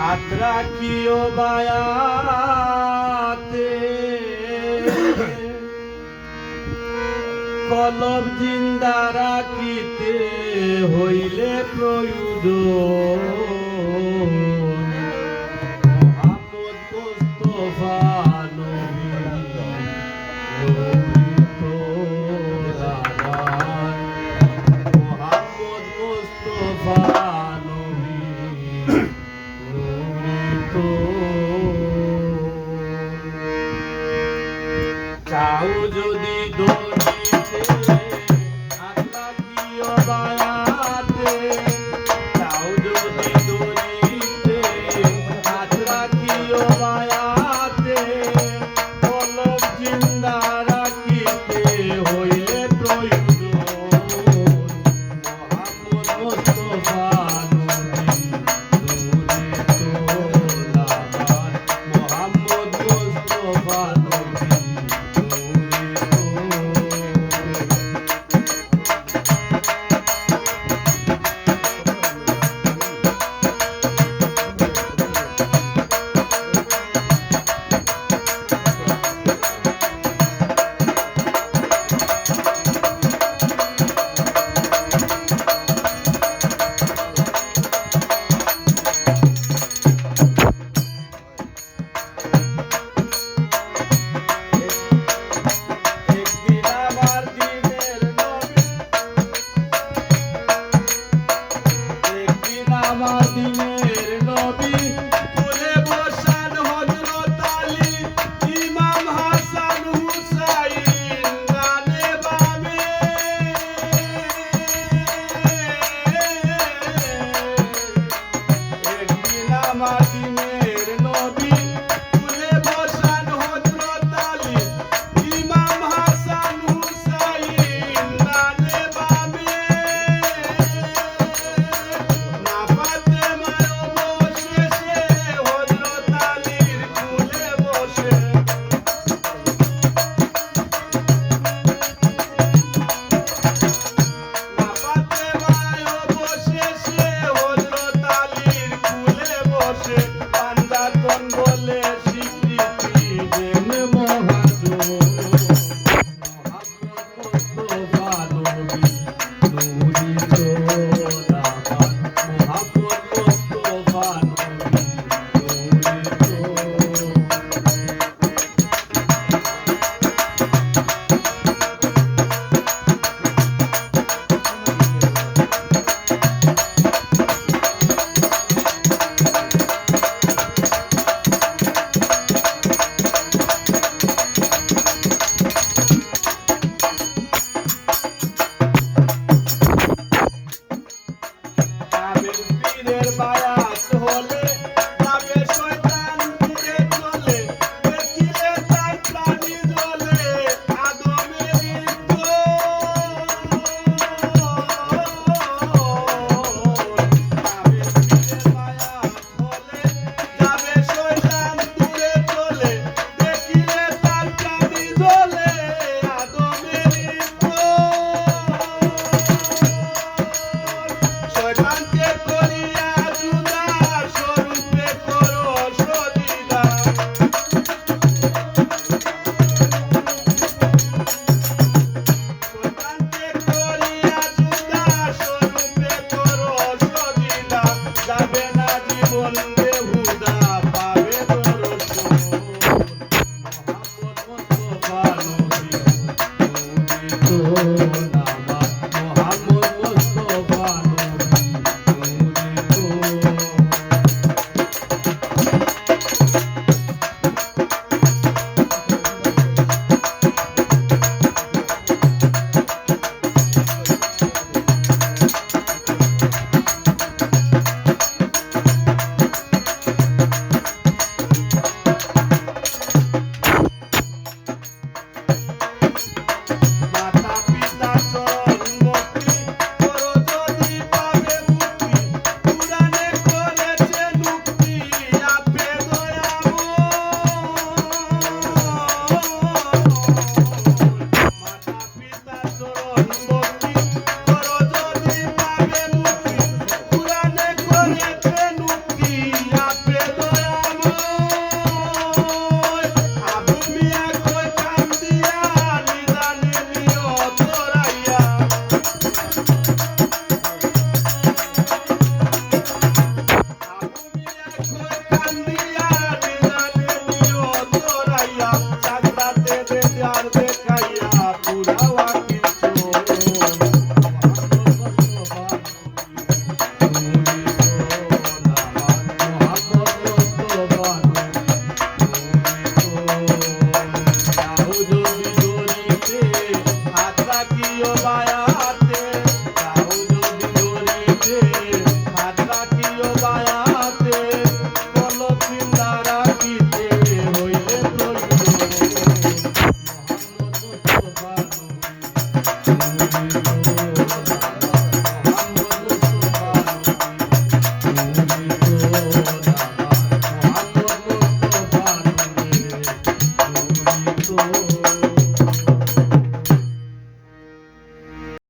হাত রাখিও বায়াতে কলব জিন্দা রাখিতে হইলে প্রয়োজন মোহাম্মদ মুস্তাফা নবী নূরিত রাবার মোহাম্মদ মুস্তাফা নবী নূরিত চাও যদি দৌড়িতে হাত লাগিও বায়াতে চাও যদি দৌড়িতে হাত লাগিও বায়াতে কলব জিন্দা রাখিতে হইলে প্রয়োজন মোহাম্মদ মুস্তাফা নবী নূরিত লাবার মোহাম্মদ মুস্তাফা নবী আমার দিনের নবী ফুলে বসান হযরত আলী ইমাম হাসান হুসাইন গানে বামে একদিন আমার দিনের নবী ফুলে বসান হযরত আলী ইমাম হাসান হুসাইন গানে বামে বায়াত হলে যাবে শয়তান দূরে চলে দেখিলে তার প্রাণী জ্বলে আদমের বায়াত হলে যাবে শয়তান দূরে চলে দেখিলে তার প্রাণী জ্বলে আদমের শয়তানকে করিয়া যাবে না জীবন বেহুদা পাবে দর্শন মোহাম্মদ মুস্তাফা নবী নূরিত লাবার মোহাম্মদ মুস্তাফা নবী নূরিত মোহাম্মদ মুস্তাফা নূরে মুরিদ